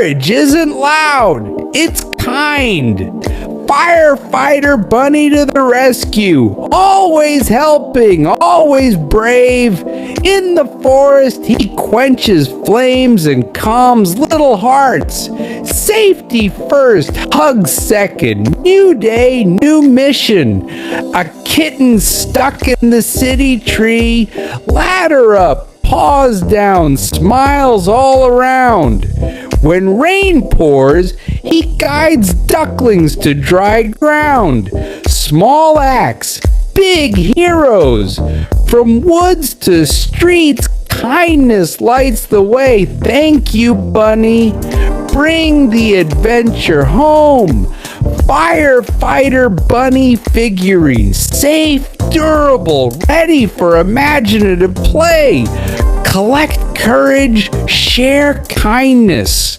Courage isn't loud, it's kind. Firefighter Bunny to the rescue, always helping, always brave. In the forest, he quenches flames and calms little hearts. Safety first, hugs second, new day, new mission. A kitten stuck in the city tree, ladder up, paws down, smiles all around. When rain pours, he guides ducklings to dry ground. Small acts, big heroes. From woods to streets, kindness lights the way. Thank you, Bunny. Bring the adventure home. Firefighter Bunny figurines. Safe, durable, ready for imaginative play. Collect courage, share kindness.